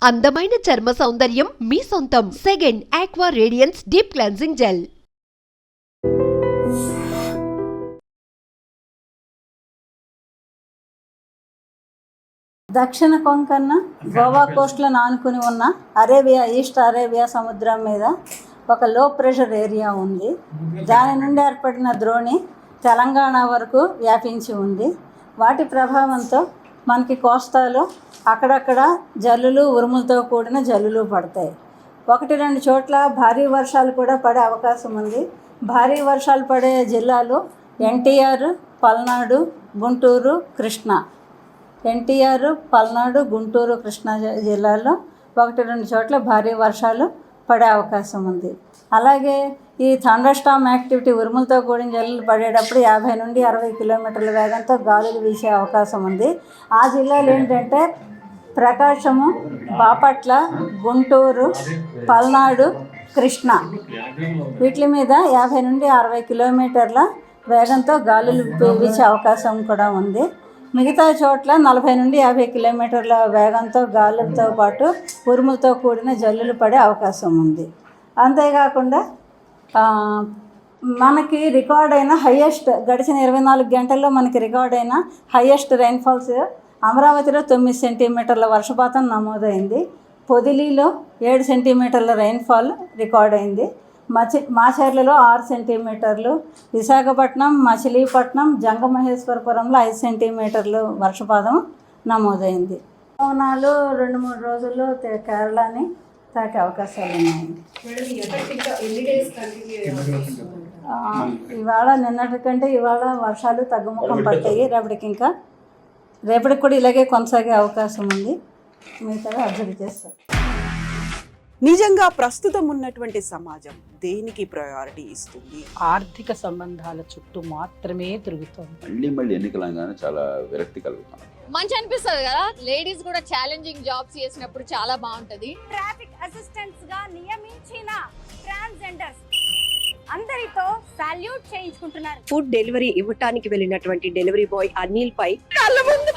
అందమైన చర్మ సౌందర్యం మీ సొంతం. Second aqua radiance deep cleansing gel. దక్షిణ కొంకణ గోవా కోస్ట్లను ఆనుకుని ఉన్న ఈస్ట్ అరేబియా సముద్రం మీద ఒక లో ప్రెషర్ ఏరియా ఉంది. దాని నుండి ఏర్పడిన ద్రోణి తెలంగాణ వరకు వ్యాపించి ఉంది. వాటి ప్రభావంతో మనకి కోస్తాలో అక్కడక్కడ జల్లులు, ఉరుములతో కూడిన జల్లులు పడతాయి. 1-2 చోట్ల భారీ వర్షాలు కూడా పడే అవకాశం ఉంది. భారీ వర్షాలు పడే జిల్లాలు ఎన్టీఆర్, పల్నాడు, గుంటూరు, కృష్ణా. ఎన్టీఆర్, పల్నాడు, గుంటూరు, కృష్ణా జిల్లాల్లో 1-2 చోట్ల భారీ వర్షాలు పడే అవకాశం ఉంది. అలాగే ఈ థండర్ స్టార్మ్ యాక్టివిటీ, ఉరుములతో కూడిన జల్లులు పడేటప్పుడు 50 నుండి 60 కిలోమీటర్ల వేగంతో గాలులు వీసే అవకాశం ఉంది. ఆ జిల్లాలు ఏంటంటే ప్రకాశము, బాపట్ల, గుంటూరు, పల్నాడు, కృష్ణా. వీటి మీద 50 నుండి 60 కిలోమీటర్ల వేగంతో గాలులు వీచే అవకాశం కూడా ఉంది. మిగతా చోట్ల 40 నుండి 50 కిలోమీటర్ల వేగంతో గాలులతో పాటు ఉరుములతో కూడిన జల్లులు పడే అవకాశం ఉంది. అంతేకాకుండా మనకి రికార్డ్ అయిన హయ్యెస్ట్ గడిచిన 24 గంటల్లో మనకి రికార్డ్ అయిన హయ్యెస్ట్ రైన్ఫాల్స్ అమరావతిలో 9 సెంటీమీటర్ల వర్షపాతం నమోదైంది. పొదిలిలో 7 సెంటీమీటర్ల రైన్ఫాల్ రికార్డ్ అయింది. మాచర్లలో 6 సెంటీమీటర్లు, విశాఖపట్నం, మచిలీపట్నం, జంగమహేశ్వరపురంలో 5 సెంటీమీటర్లు వర్షపాతం నమోదైంది. పవనాలు 2-3 రోజుల్లో కేరళని తాకే అవకాశాలు ఉన్నాయి. ఇవాళ నిన్నటి కంటే ఇవాళ వర్షాలు తగ్గుముఖం పట్టాయి. రేపటికి కూడా ఇలాగే కొనసాగే అవకాశం ఉంది. మిగతా అబ్జర్వ్ చేస్తారు. నిజంగా ప్రస్తుతం ఉన్నటువంటి సమాజం దేనికి ప్రయారిటీ ఇస్తుంది? ఆర్థిక సంబంధాల చుట్టూ మాత్రమే తిరుగుతుంది. మళ్ళీ ఎన్నికలంగానే చాలా విరక్తి కలుగుతాం. మంచి అనిపిస్తుంది కదా, లేడీస్ కూడా ఛాలెంజింగ్ జాబ్స్ చేసినప్పుడు చాలా బాగుంటది. ట్రాఫిక్ అసిస్టెంట్స్ గా నియమించిన ట్రాన్స్జెండర్స్ అందరితో సాల్యూట్ చేయించుకుంటున్నారు. ఫుడ్ డెలివరీ ఇవ్వటానికి వెళ్ళినటువంటి డెలివరీ బాయ్ అనిల్ పై కళ్ళ ముందు